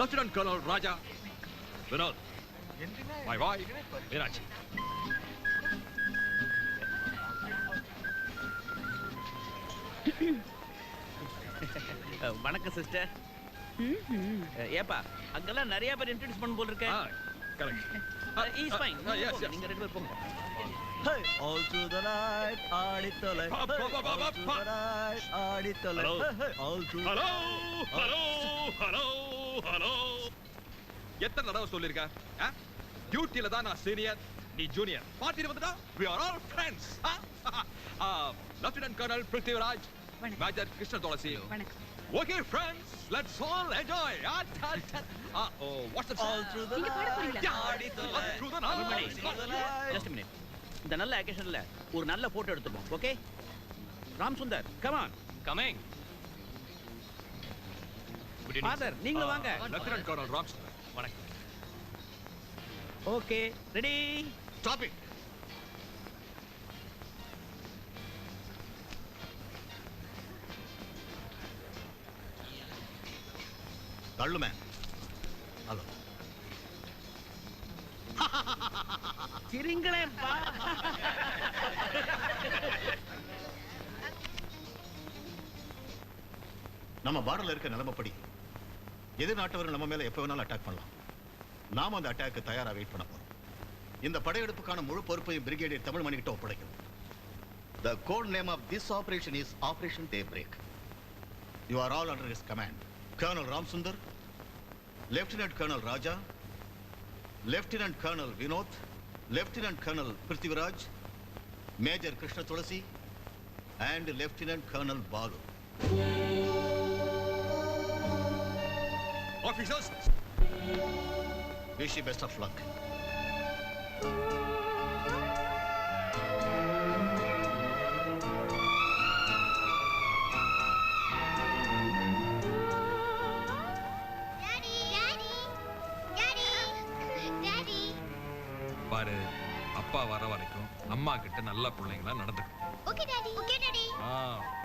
Lieutenant Colonel Raja, Vinod, my wife, Meenakshi. வணக்கம் sister. ஏப்பா அங்கெல்லாம் நிறைய பேர் இன்ட்ரோ듀ஸ் பண்ண போல இருக்க. Correct. He's fine. Yes. நீங்க ரெண்டு பேர் போங்க. Hey, all through the night, ஆடித்தொலை. All through the night, ஆடித்தொலை. All through. Hello. எத்தனை தடவை சொல்லிருக்க? டியூட்டில தான் நான் சீனியர், நீ ஜூனியர். பார்ட்டில வந்துட்டா we are all friends. Lieutenant Colonel Prithviraj, Major Krishna Tulasi. Okay friends, let's all enjoy. What's the All through the night, ஆடித்தொலை. All through the night. Just a minute. இந்த நல்ல அகேஷன்ல ஒரு நல்ல போட்டோ எடுத்துப்போம். Okay? Ram Sundar, come on. Coming. Father நீங்க வாங்க. Lieutenant Colonel Ram Sundar. வணக்கம். Okay, ready? Stop it. தள்ளுமே. Hello. சிரிங்களேப்பா. நம்ம பார்டர்ல இருக்க நிலைமைப்படி எதிர் நாட்டவர்கள் நம்ம மேல எப்ப வேணாலும் அட்டாக் பண்ணலாம். நாம அந்த அட்டாக்கு தயாரா வெயிட் பண்ண போறோம். இந்த படையெடுப்புக்கான முழு பொறுப்பையும் பிரிகேடியர் தமிழ்மணி கிட்ட ஒப்படைக்கணும். The code name of this operation is Operation Daybreak. You are all under his command. Colonel Ram Sundar, Lieutenant Colonel Raja, Lieutenant Colonel Vinod, Lieutenant Colonel Prithviraj, Major Krishna Tulasi, and Lieutenant Colonel Balu. Officers, Wish you best of luck. பாரு, அப்பா வர வரைக்கும் அம்மா கிட்ட நல்ல பிள்ளைங்களா நடந்துக்கணும். Okay daddy. Okay daddy.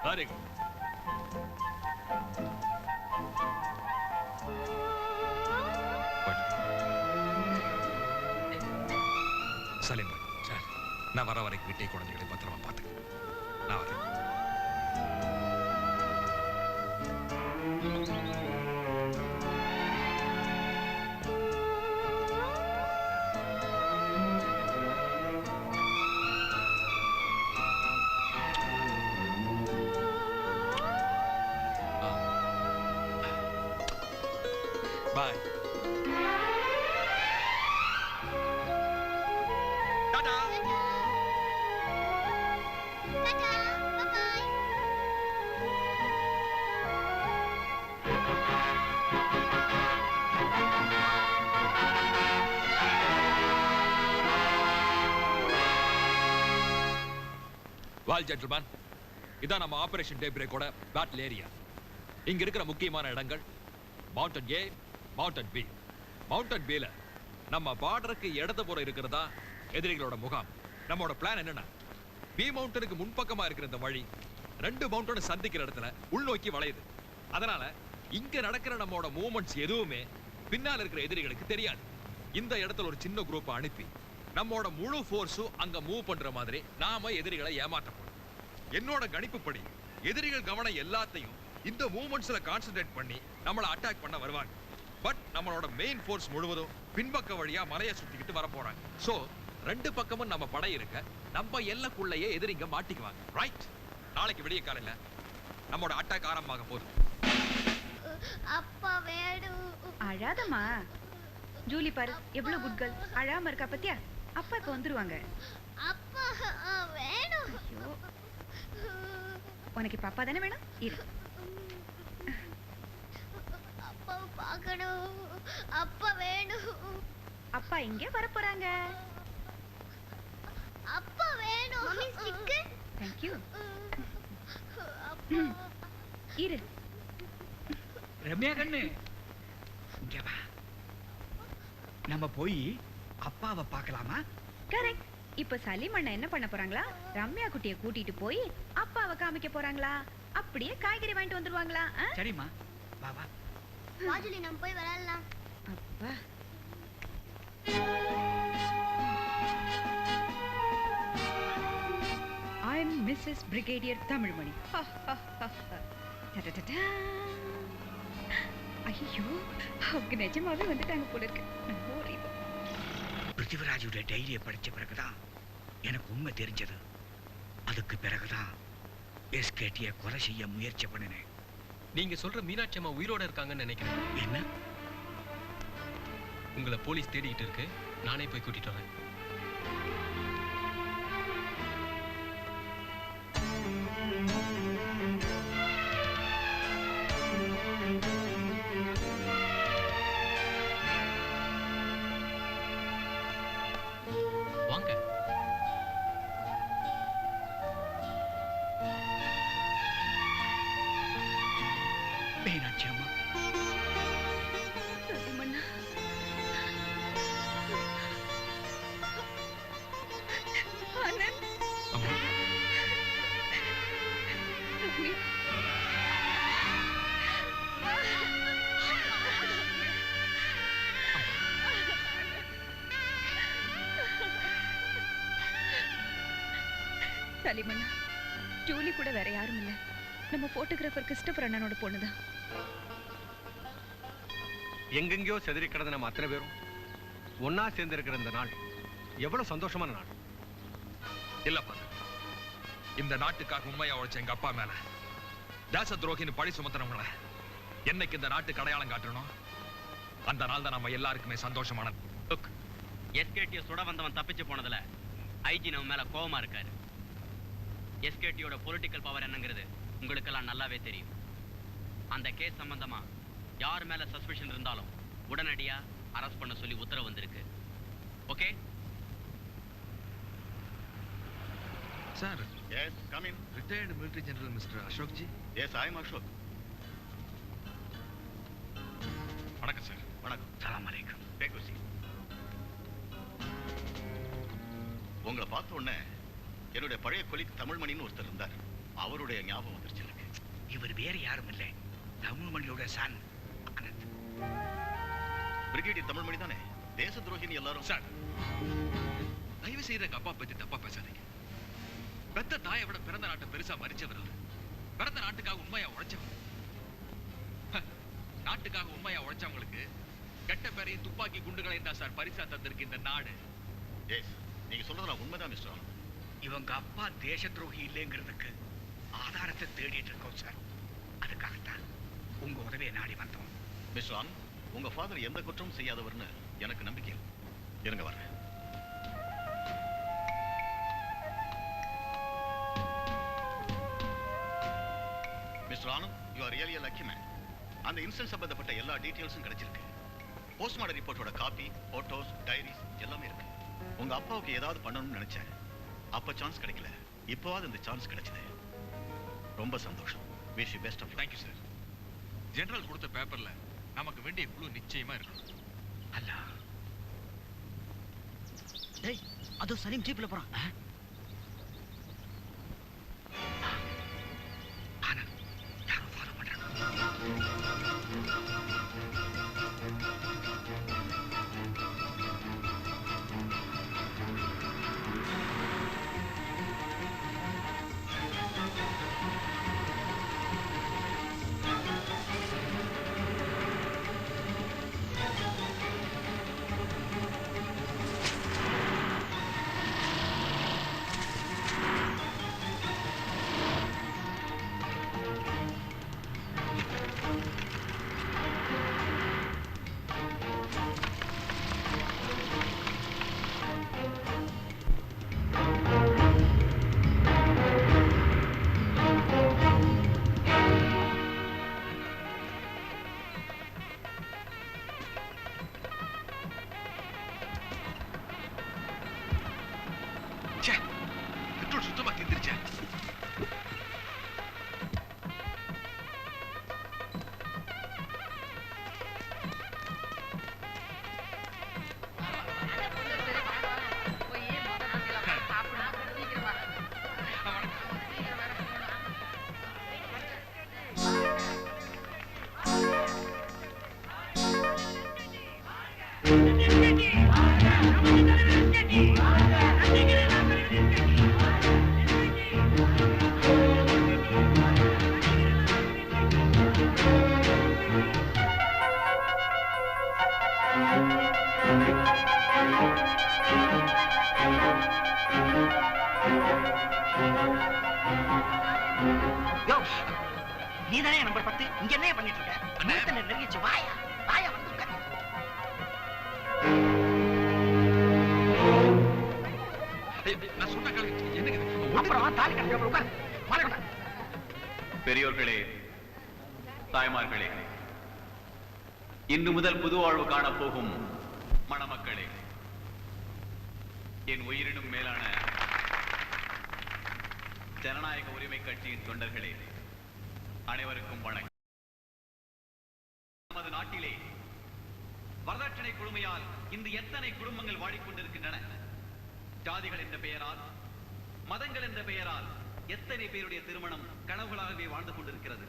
Very good. Salim Bhai, sir, நான் வர வரைக்கும் வீட்டை குழந்தைகளை பத்திரமா பார்த்துக்க. நான் வரேன். Bye. Tata. Tata. Bye bye. Well gentlemen, இதான் நம்ம ஆபரேஷன் டே பிரேக்கோட பேட்டில் ஏரியா. இங்க இருக்கிற முக்கியமான இடங்கள் mountain A, mountain B. Mountain பில நம்ம பார்டருக்கு இடதுபுறம் இருக்கிறதா எதிரிகளோட முகாம். நம்மளோட பிளான் என்னன்னா, பி மவுண்டனுக்கு முன்பக்கமா இருக்கிற இந்த வழி ரெண்டு மவுண்டனை சந்திக்கிற இடத்துல உள்நோக்கி வளையுது. அதனால இங்க நடக்கிற நம்மளோட மூவ்மெண்ட்ஸ் எதுவுமே பின்னால இருக்கிற எதிரிகளுக்கு தெரியாது. இந்த இடத்துல ஒரு சின்ன குரூப் அனுப்பி நம்மளோட முழு ஃபோர்ஸும் அங்க மூவ் பண்ற மாதிரி நாம எதிரிகளை ஏமாற்ற போறோம். என்னோட கணிப்புப்படி எதிரிகள் கவனம் எல்லாத்தையும் இந்த மூவ்மெண்ட்ஸ்ல கான்சென்ட்ரேட் பண்ணி நம்மள அட்டாக் பண்ண வருவாங்க. பட் நம்மளோட மெயின் ஃபோர்ஸ் முழுவதும் பின்பக்க வழியா மலையை சுத்திக்கிட்டு வர போறாங்க. சோ ரெண்டு பக்கமும் நம்ம படை இருக்க நம்ம எல்லைக்குள்ளேயே எதிரிங்க மாட்டிக்குவாங்க. ரைட்? நாளைக்கு விடிய காலையில நம்மளோட அட்டாக் ஆரம்பமாக போகுது. அப்பா வேணும். அழாதம்மா. ஜூலி பாரு எவ்வளவு குட் கேர்ள். அழாம இருக்கா பத்தியா? அப்பா இப்ப வந்துருவாங்க. அப்பா வேணும். உனக்கு இப்ப அப்பா தானே வேணும்? இரு. அப்பா பார்க்கணும். அப்பா வேணும். அப்பா இங்க வர போறாங்க. அப்பா வேணும். Mummy stick. Thank you. அப்பா. இரு. ரம்யா கண்ணு இங்க வா. நம்ம போய் அப்பாவை பார்க்கலாமா? கரெக்ட். இப்ப சலீம் அண்ணா என்ன பண்ண போறாங்களா? ரம்யா குட்டியை கூட்டிட்டு போய் அப்பாவை காமிக்க போறாங்களா? அப்படியே காய்கறி வாங்கிட்டு வந்துருவாங்களா? சரிம்மா, வா வா. வா ஜூலி நம்ம போய் விளையாடலாம். அப்பா I'm Mrs. Brigadier தமிழ்மணி. ஐயோ அவங்க நிஜமாவே வந்துட்டாங்க போல இருக்கு. பிருத்திவிராஜுடைய டைரியை படிச்ச பிறகுதான் எனக்கு உண்மை தெரிஞ்சது. அதுக்கு பிறகுதான் எஸ்கேடியை கொலை செய்ய முயற்சி பண்ணினேன். நீங்க சொல்ற மீனாட்சி அம்மா உயிரோட இருக்காங்கன்னு நினைக்கிறேன். என்ன? உங்களை போலீஸ் தேடிக்கிட்டு இருக்கு. நானே போய் கூட்டிட்டு வரேன். வாங்க. மீனாட்சி அம்மா, மன்னா ஆனந்த் அம்மா, ரவி. சலிமண்ணா, ஜூலி கூட வேற யாரும் இல்ல. நம்ம போட்டோகிராஃபர் கிறிஸ்டபர் அண்ணனோட பொண்ணுதான். எங்கெங்கயோ செதறி கிடந்த நம்ம அத்தனை பேரும் ஒன்னா சேர்ந்து இருக்கிற இந்த நாள் எவ்வளவு சந்தோஷமான நாள். இல்லப்பா, இந்த நாட்டுக்காக உண்மையா உழைச்ச எங்க அப்பா மேல தேச துரோகின்னு பழி சுமத்துறவங்கள என்னைக்கு இந்த நாட்டுக்கு அடையாளம் காட்டணும், அந்த நாள் தான் நம்ம எல்லாருக்குமே சந்தோஷமானது. எஸ்கேடியை சுட வந்தவன் தப்பிச்சு போனதுல ஐஜி நம்ம மேல கோவமா இருக்காரு. எஸ்கேடியோட பொலிட்டிக்கல் பவர் என்னங்கிறது உங்களுக்கெல்லாம் நல்லாவே தெரியும். அந்த கேஸ் சம்பந்தமா யார் மேல சஸ்பெஷன் இருந்தாலும் உடனடியா அரெஸ்ட் பண்ண சொல்லி உத்தரவு வந்திருக்கு. Okay sir, Yes, come in. Retired military general mister Ashok G. Yes, I am Ashok. வணக்கம் சார். வணக்கம். சலாம் அலைக்கும். Take a seat. உங்களை பார்த்த உடனே என்னுடைய பழைய கொலிக் தமிழ்மணின்னு ஒருத்தர் இருந்தார். அவருடைய ஞாபகம் வந்துருச்சு எனக்கு. இவர் வேற யாரும் இல்லை, தமிழ்மணியோட சன் ஆனந்த். பிரிகேடியர் தமிழ்மணி தானே? தேச துரோகின்னு எல்லாரும். சார், தயவு செய்து எங்க அப்பா பத்தி தப்பா பேசாதீங்க. பெத்த தாயை விட பிறந்த நாட்டை பெருசா மதிச்சவர் இல்ல. பிறந்த நாட்டுக்காக உண்மையா உழைச்சவர். நாட்டுக்காக உண்மையா உழைச்சவங்களுக்கு கெட்ட பேரையும் துப்பாக்கி குண்டுகளையும் தான் சார் பரிசா தந்திருக்கு இந்த நாடு. எஸ், நீங்க சொல்றதுல உண்மைதான் மிஸ்டர் ஆனந்த். இவங்க அப்பா தேச துரோகி இல்லைங்கிறதுக்கு ஆதாரத்தை தேடிட்டு இருக்கோம் சார். அதுக்காகத்தான் உங்க உதவியை நாடி வந்தோம். மிஸ்டர் ஆனந்த், உங்க ஃபாதர் எந்த குற்றமும் செய்யாதவர்னு எனக்கு நம்பிக்கை இல்லை. இருங்க வர்றேன். Mister Anand, you are really a lucky man. அந்த இன்சிடென்ட் சம்பந்தப்பட்ட எல்லா டீடைல்ஸும் கிடைச்சிருக்கு. போஸ்ட்மார்ட்டம் ரிப்போர்ட்டோட காப்பி, போட்டோஸ், டைரிஸ் எல்லாமே இருக்கு. உங்க அப்பாவுக்கு ஏதாவது பண்ணணும்னு நினைச்சேன். அப்ப சான்ஸ் கிடைக்கல. இப்போவாது இந்த சான்ஸ் கிடைச்சது. ரொம்ப சந்தோஷம். Wish you best of luck. Thank you sir. General கொடுத்த பேப்பர்ல நமக்கு வேண்டிய குழு நிச்சயமா இருக்கணும். அல்ல, டேய், அதோ சலீம் ஜீப்ல போறான். ஆனந்த் யாரோ ஃபாலோ பண்றாங்க. நீ தானே நம்பர் 10. இங்க என்ன பண்ணிட்டு இருக்க? நெருங்கிச்சு. வாயா வாயா வந்து உட்காரு. நான் சொன்ன என்னங்க அப்புறம் தாலி கட்டுற உட்காரு. மாறக்கட்ட. பெரியோர்களே, தாய்மார்களே, இன்று முதல் புது வாழ்வு காணப் போகும் மணமக்களே, என் உயிரினும் மேலான ஜனநாயக உரிமை கட்சியின் தொண்டர்களே, அனைவருக்கும் வணக்கம். நமது நாட்டிலே வரதட்சணை கொடுமையால் இன்று எத்தனை குடும்பங்கள் வாடிக்கொண்டிருக்கின்றன. ஜாதிகள் என்ற பெயரால், மதங்கள் என்ற பெயரால் எத்தனை பேருடைய திருமணம் கனவுகளாகவே வாழ்ந்து கொண்டிருக்கிறது.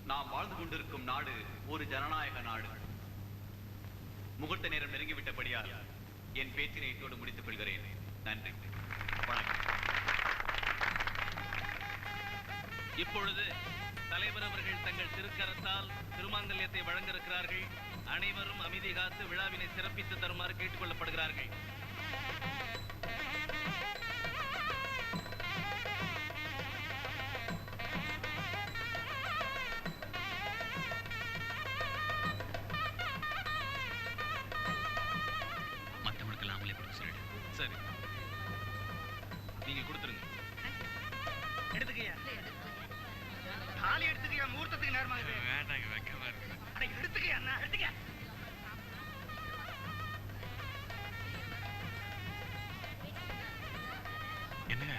நாம் வாழ்ந்து கொண்டிருக்கும் நாடு ஒரு ஜனநாயக நாடு. முகூர்த்த நேரம் நெருங்கிவிட்டபடியால் என் பேச்சினை இத்தோடு முடித்துக் கொள்கிறேன். நன்றி, வணக்கம். இப்பொழுது தலைவர் அவர்கள் தங்கள் திருக்கரத்தால் திருமாங்கல்யத்தை வழங்க இருக்கிறார்கள். அனைவரும் அமைதி காத்து விழாவினை சிறப்பித்து தருமாறு கேட்டுக் கொள்ளப்படுகிறார்கள். மற்றவங்களுக்கெல்லாம் அவங்களே கொடுத்து சொல்லிடு. சரி, நீங்க கொடுத்துருங்க. எடுத்துக்கயா தாலி எடுத்துக்கயா. முகூர்த்தத்துக்கு நேரமா வேண்டாங்க, வைக்கமா இருக்கு. அட எடுத்துக்கயா அண்ணா, எடுத்துக்க. என்னங்க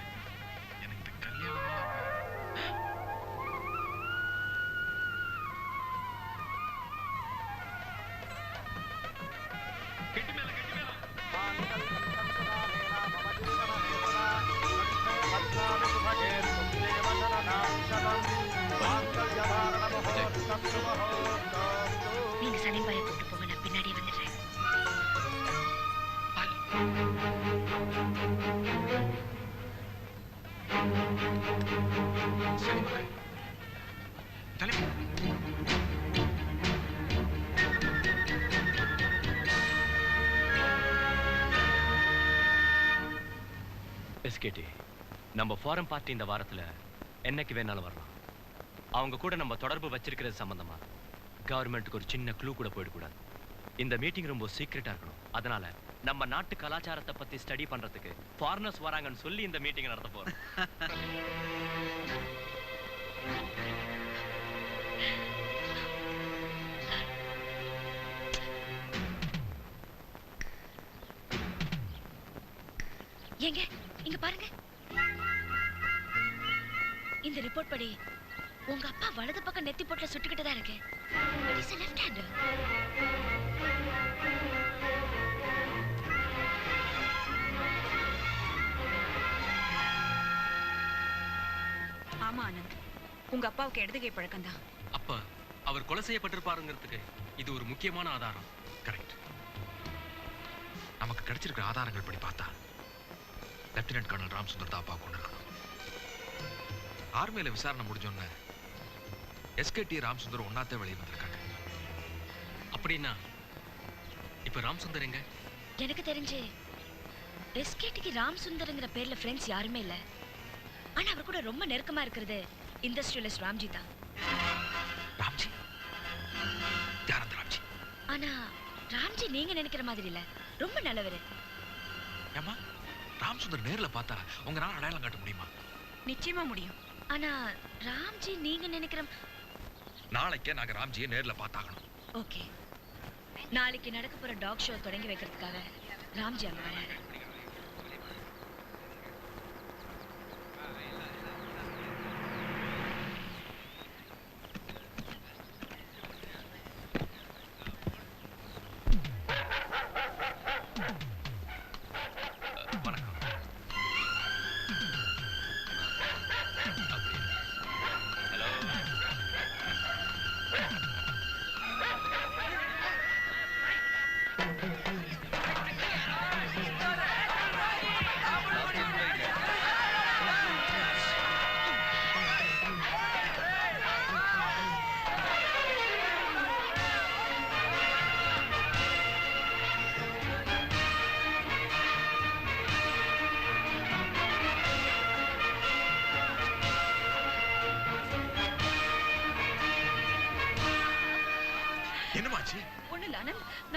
எனக்கு இந்த கல்யாணம் கெட்டி மேல கெட்டி மேல நீங்க சனிபாயை கூட்டு போங்க, நான் பின்னாடியே வந்துடுறேன். எஸ்கேடி, நம்ம ஃபாரம் பார்ட்டி இந்த வாரத்துல என்னைக்கு வேணாலும் வரலாம். அவங்க கூட நம்ம தொடர்பு வச்சிருக்கிறது சம்பந்தமா கவர்மெண்ட்டுக்கு ஒரு சின்ன க்ளூ கூட போயிடக்கூடாது. இந்த மீட்டிங் ரொம்ப சீக்கிரட்டா இருக்கணும். அதனால நம்ம நாட்டு கலாச்சாரத்தை பத்தி ஸ்டடி பண்றதுக்கு ஃபாரினர்ஸ் வராங்கன்னு சொல்லி இந்த மீட்டிங் நடத்த போறோம். ஏங்க இங்க பாருங்க. இந்த ரிப்போர்ட் படி உங்க அப்பா வலது பக்கம் நெத்தி போட்டுல சுட்டுக்கிட்டு தான் இருக்கு. It is a left hander. ஆமா ஆனந்த், உங்க அப்பாவுக்கு இடது கை பழக்கம் தான். அப்ப அவர் கொலை செய்யப்பட்டிருப்பாருங்கிறதுக்கு இது ஒரு முக்கியமான ஆதாரம். கரெக்ட். நமக்கு கிடைச்சிருக்கிற ஆதாரங்கள் படி பார்த்தா லெப்டினன்ட் கர்னல் ராம்சுந்தர் தாப்பா கொண்டு இருக்கணும். ஆர்மியில விசாரணை முடிஞ்சோன்னு எஸ்கேடி ராம்சுந்தர் ஒன்னாத்தே வெளியே வந்திருக்காங்க. அப்படின்னா இப்ப ராம்சுந்தர் எங்க? எனக்கு தெரிஞ்சு எஸ்கேடிக்கு ராம்சுந்தர்ங்கிற பேர்ல ஃப்ரெண்ட்ஸ் யாருமே இல்ல. ஆனா அவர் கூட ரொம்ப நெருக்கமா இருக்கிறது இண்டஸ்ட்ரியலிஸ்ட் ராம்ஜி தான். ராம்ஜி? யார் அந்த ராம்ஜி? ஆனா ராம்ஜி நீங்க நினைக்கிற மாதிரி இல்ல, ரொம்ப நல்லவர். ஏமா ராம்சுந்தர் நேர்ல பார்த்தா உங்க நான் அடையாளம் காட்ட முடியுமா? நிச்சயமா முடியும். ஆனா ராம்ஜி நீங்க நினைக்கிற நாளைக்கே நாங்க ராம்ஜியை நேர்ல பார்த்தாகணும். ஓகே, நாளைக்கு நடக்க போற டாக் ஷோ தொடங்கி வைக்கிறதுக்காக ராம்ஜி அங்க வராரு.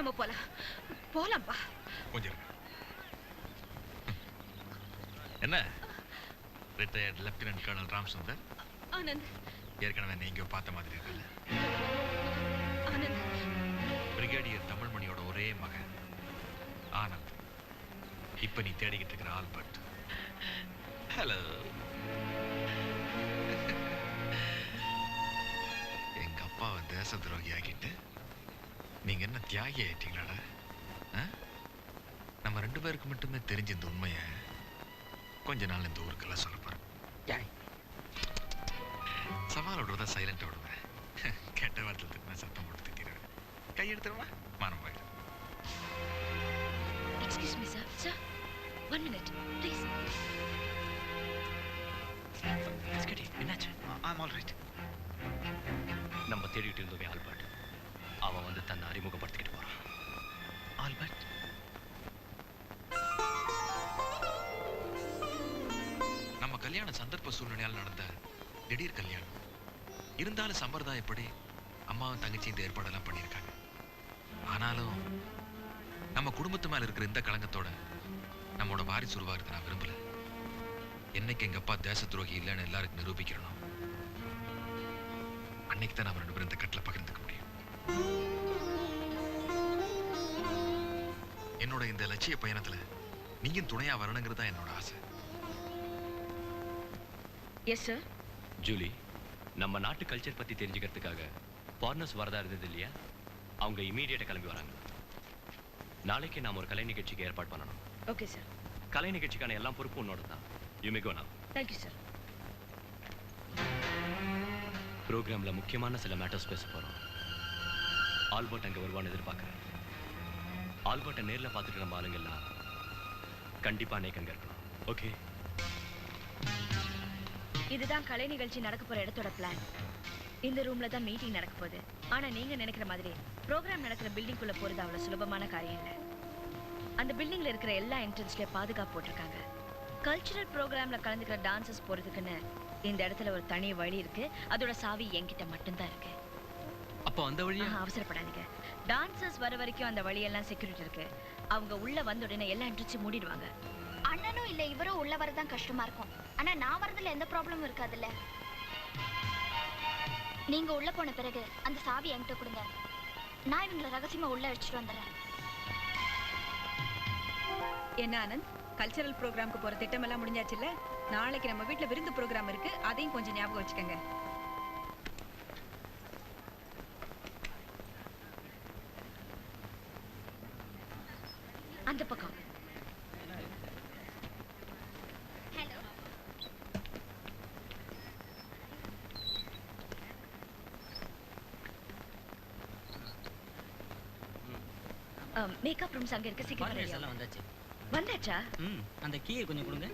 நம்ம போலாம் போலாம்பா. கொஞ்சம் என்ன retired lieutenant colonel Ram Sundar. Anand. ஏற்கனவே நீங்க பார்த்த மாதிரி இருக்குல்ல. ஆனந்த். பிரிகேடியர் தமிழ்மணியோட ஒரே மகன் ஆனந்த். இப்ப நீ தேடிக்கிட்டு இருக்கிற ஆல்பர்ட். ஹலோ. எங்க அப்பாவை தேச துரோகி ஆக்கிட்டு நீங்க என்ன தியாகி ஆயிட்டீங்களாடா? நம்ம 2 பேருக்கு மட்டுமே தெரிஞ்ச இந்த உண்மையை கொஞ்ச நாள் இந்த ஊருக்கெல்லாம் சொல்ல போறேன். சவால் விடுறதா சைலண்டா விடுவேன். கெட்ட வார்த்தை திட்டினா சத்தம் போட்டு திட்டிடுவேன். கையெடுத்துருவா மனம் போயிடும். Excuse me sir. Sir 1 minute please. SKD என்னாச்சு? I'm all right. நம்ம தேடிட்டு இருந்தோமே ஆல்பர்ட், அவன் வந்து தன்னை அறிமுகப்படுத்திக்கிட்டு போறான். ஆல்பர்ட் நம்ம கல்யாண சந்தர்ப்ப சூழ்நிலையால் நடந்த திடீர் கல்யாணம். இருந்தாலும் சம்பிரதாயப்படி அம்மாவும் தங்கச்சி இந்த ஏற்பாடெல்லாம் பண்ணியிருக்காங்க. ஆனாலும் நம்ம குடும்பத்து மேல இருக்கிற இந்த களங்கத்தோட நம்மளோட வாரிசு உருவாகிறது நான் விரும்பல. என்னைக்கு எங்க அப்பா தேச துரோகி இல்லைன்னு எல்லாருக்கும் நிரூபிக்கிறோம், அன்னைக்கு தான் நம்ம 2 பேரும் இந்த கட்டில பகிர்ந்துக்க முடியும். என்னோட இந்த லட்சிய பயணத்துல நீயும் துணையா வரணுங்கிறது தான் என்னோட ஆசை. Yes sir. ஜூலி, நம்ம நாட்டு கல்ச்சர் பத்தி தெரிஞ்சுக்கிறதுக்காக ஃபாரினர்ஸ் வரதா இருந்தது இல்லையா? அவங்க இமீடியட்டா கிளம்பி வராங்க. நாளைக்கு நாம ஒரு கலை நிகழ்ச்சிக்கு ஏற்பாடு பண்ணணும். Okay sir. கலை நிகழ்ச்சிக்கான எல்லா பொறுப்பும் உன்னோட தான். You may go now. Thank you sir. ப்ரோக்ராம்ல முக்கியமான சில மேட்டர்ஸ் பேச போறோம். ஆல்பர்ட் அங்க வருவான்னு எதிர்பார்க்கிறேன். ஆல்பர்ட்டை நேர்ல பார்த்துட்டு நம்ம ஆளுங்கெல்லாம் கண்டிப்பா அன்னைக்கு அங்க இருக்கணும். ஓகே? இதுதான் கலை நிகழ்ச்சி நடக்க போற இடத்தோட பிளான். இந்த ரூம்ல தான் மீட்டிங் நடக்க போகுது. ஆனா நீங்க நினைக்கிற மாதிரி ப்ரோக்ராம் நடக்கிற பில்டிங்குள்ள போறது அவ்வளவு சுலபமான காரியம் இல்லை. அந்த பில்டிங்ல இருக்கிற எல்லா என்ட்ரன்ஸ்லயும் பாதுகாப்பு போட்டிருக்காங்க. கல்ச்சுரல் ப்ரோக்ராம்ல கலந்துக்கிற டான்சர்ஸ் போறதுக்குன்னு இந்த இடத்துல ஒரு தனி வழி இருக்கு. அதோட சாவி என்கிட்ட மட்டும்தான் இருக்கு. அப்போ அந்த வழியா? அவசரப்படாதீங்க. டான்சர்ஸ் வர வரைக்கும் அந்த வழியெல்லாம் செக்யூரிட்டி இருக்கு. அவங்க உள்ள வந்த உடனே எல்லா என்ட்ரன்ஸையும் மூடிடுவாங்க. அண்ணனும் இல்ல இவரும் உள்ள வரதான் கஷ்டமா இருக்கும். ஆனா நான் வரதுல எந்த ப்ராப்ளமும் இருக்காதுல்ல. நீங்க உள்ள போன பிறகு அந்த சாவி என்கிட்ட கொடுங்க. நான் இவங்களை ரகசியமா உள்ள அழைச்சிட்டு வந்துடுறேன். என்ன ஆனந்த், கல்ச்சரல் ப்ரோக்ராம்க்கு போற திட்டம் எல்லாம் முடிஞ்சாச்சுல்ல? நாளைக்கு நம்ம வீட்ல விருந்து ப்ரோக்ராம் இருக்கு, அதையும் கொஞ்சம் ஞாபகம் வச்சுக்கோங்க. அந்த பக்கம். மேக்கப் ரூம்ஸ் அங்க இருக்கு. சீக்கிரம் ரெடி எல்லாம் வந்தாச்சு. வந்தாச்சா? அந்த கீயை கொஞ்சம் கொடுங்க.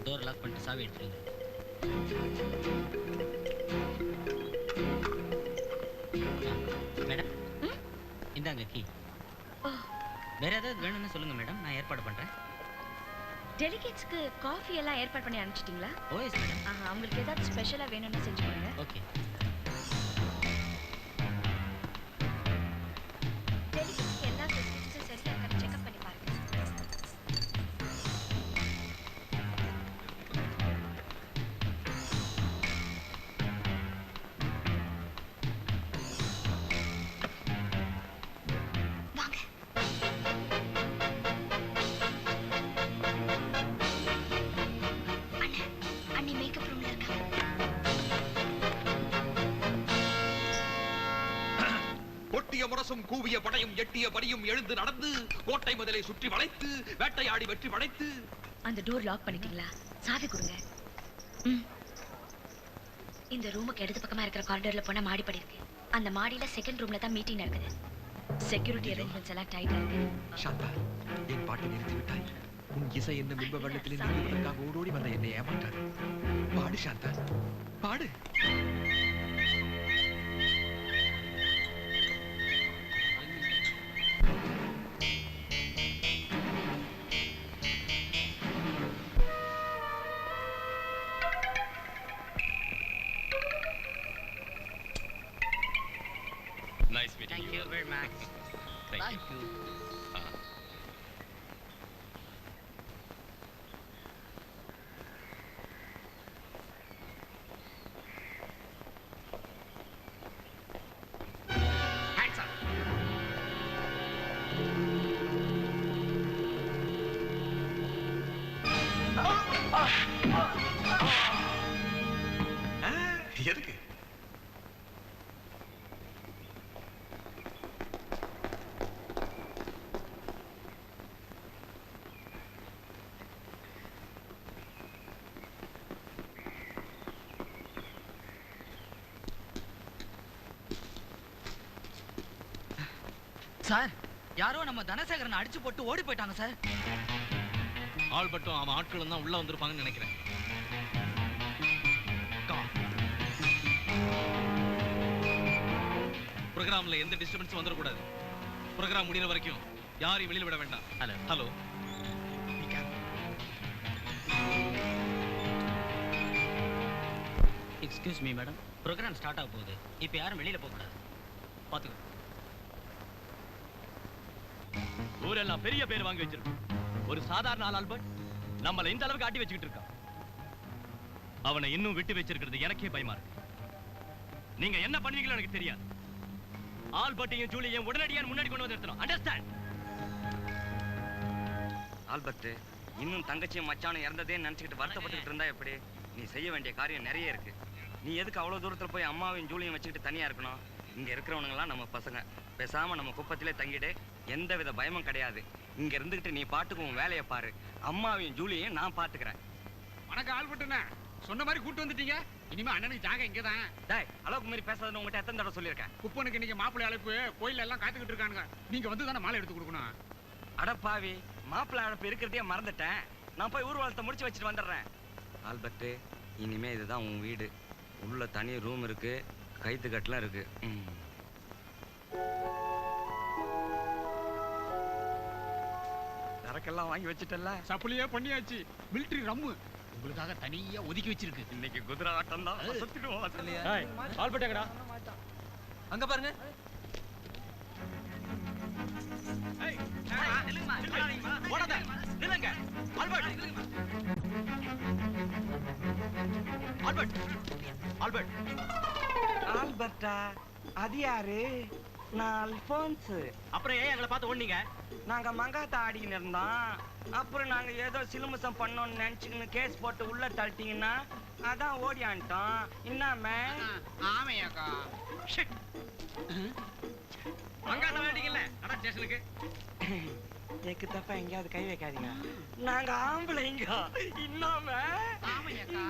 டோர் லாக் பண்ணிட்டு சாவி எடுத்துருங்க. மேடம் இந்தாங்க கீ. வேற ஏதாவது வேணும்னு சொல்லுங்க மேடம், நான் ஏற்பாடு பண்றேன். டெலிகேட்ஸ்க்கு காஃபி எல்லாம் ஏற்பாடு பண்ணி அனுப்பிச்சிட்டீங்களா? ஓ எஸ் மேடம். அவங்களுக்கு ஏதாவது ஸ்பெஷலா வேணும்னு செஞ்சு கொடுங்க. ஓகே. டெலிகேட்ஸ்க்கு எல்லா ஃபெசிலிட்டிஸும் சரியா இருக்கான்னு செக்அப் பண்ணி பாருங்க. முரசும் கூவிய படையும் எட்டிய பரியும் எழுந்து நடந்து கோட்டை முதலை சுற்றி வளைத்து வேட்டையாடி வெற்றி படைத்து. அந்த டோர் லாக் பண்ணிட்டீங்களா? சாவி கொடுங்க. இந்த ரூமுக்கு இடது பக்கமா இருக்கிற காரிடோர்ல போனா மாடிப்படி இருக்கு. அந்த மாடியில செகண்ட் ரூம்ல தான் மீட்டிங் நடக்குது. செக்யூரிட்டி அரேஞ்ச்மெண்ட்ஸ் எல்லாம் டைட்டா இருக்கு. சாந்தா, என் பாட்டை நிறுத்தி விட்டாய். உன் இசை என்ன பிம்ப வெள்ளத்தில் நிறுவதற்காக ஓடோடி வந்த என்னை ஏமாற்றாது. பாடு சாந்தா, பாடு. You very much. Thank you. Hands up. எதுக்கு? சார், யாரோ நம்ம தனசேகரனை அடிச்சு போட்டு ஓடி போயிட்டாங்க சார். ஆல்பர்ட்டும் அவன் ஆட்களும் தான் உள்ள வந்திருப்பாங்கன்னு நினைக்கிறேன். ப்ரோக்ராம்ல எந்த டிஸ்டர்பன்ஸும் வந்துடக்கூடாது. ப்ரோக்ராம் முடிகிற வரைக்கும் யாரையும் வெளியில் விட வேண்டாம். Hello hello. Excuse me madam, program start ஆக போகுது. இப்போ யாரும் வெளியில போக கூடாது. பாத்துக்கோ. ஊரெல்லாம் பெரிய பேர் வாங்கி வச்சிருக்கோம். ஒரு சாதாரண ஆள் ஆல்பர்ட் நம்மள இந்த அளவுக்கு ஆட்டி வச்சுக்கிட்டு இருக்கான். அவனை இன்னும் விட்டு வச்சிருக்கிறது எனக்கே பயமா இருக்கு. நீங்க என்ன பண்ணுவீங்களோ எனக்கு தெரியாது. ஆல்பர்ட்டையும் ஜூலியையும் உடனடியாக முன்னாடி கொண்டு வந்து நிறுத்தணும். அண்டர்ஸ்டாண்ட்? ஆல்பர்ட், இன்னும் தங்கச்சியும் மச்சானும் இறந்ததே நினைச்சுக்கிட்டு வருத்தப்பட்டுக்கிட்டு இருந்தா எப்படி? நீ செய்ய வேண்டிய காரியம் நிறைய இருக்கு. நீ எதுக்கு அவ்வளவு தூரத்துல போய் அம்மாவையும் ஜூலியும் வச்சுக்கிட்டு தனியா இருக்கணும்? இங்க இருக்கிறவனுங்களாம் நம்ம பசங்க. பேசாம நம்ம குப்பத்திலே தங்கிடு. எந்த வித பயமும் கிடையாது. இங்க இருந்துகிட்டு நீ பாட்டுக்கு உன் வேலையை பாரு. அம்மாவையும் ஜூலியையும் நான் பாத்துக்கிறேன். வணக்கம் ஆல்பர்ட்ண்ணே. சொன்ன மாதிரி கூட்டு வந்துட்டீங்க. இனிமே அண்ணனுக்கு ஜாக இங்கதான். டேய், அளவுக்கு மீறி பேசாதன்னு உங்ககிட்ட எத்தனை தடவை சொல்லியிருக்கேன்? குப்பனுக்கு இன்னைக்கு மாப்பிள்ளை அழைப்பு. கோயில்ல எல்லாம் காத்துக்கிட்டு இருக்கானுங்க. நீங்க வந்து தானே மாலை எடுத்து கொடுக்கணும். அடப்பாவி, மாப்பிள்ளை அழைப்பு இருக்கிறதே மறந்துட்டேன். நான் போய் ஊர்வலத்தை முடிச்சு வச்சுட்டு வந்துடுறேன். ஆல்பர்ட், இனிமே இதுதான் உன் வீடு. உள்ள தனி ரூம் இருக்கு, கைத்து கட்டலாம் இருக்கு. சரக்கெல்லாம் வாங்கி வச்சுட்டல? சப்புளியே பண்ணியாச்சு. மிலிட்டரி ரம்மு உங்களுக்காக தனியா ஒதுக்கி வச்சிருக்கு. இன்னைக்கு குதிரை ஆட்டம் தான். ஆல்பர்ட் எங்கடா? அங்க பாருங்க. ஓடாத, நில்லுங்க. Albert, Albert, Albert. ஆல்பர்ட்டா? அது யாரு? நான் அல்போன்ஸ். அப்புறம் ஏன் எங்களை பார்த்து ஓடுனீங்க? நாங்க மங்காத்தா ஆடிக்கின்னு இருந்தோம். அப்புறம் நாங்க ஏதோ சிலுமிசம் பண்ணோம்னு நினைச்சுக்கின்னு கேஸ் போட்டு உள்ள தள்ளிட்டீங்கன்னா அதான் ஓடியான்ட்டோம். இன்னாமே? ஆமையாக்கா. மங்காத்தா வேண்டிங்கல்ல அதான் ஸ்டேஷனுக்கு. எக்கு தப்பா எங்கேயாவது கை வைக்காதீங்க. நாங்க ஆம்பளைங்க. இன்னாமே? ஆமையாக்கா.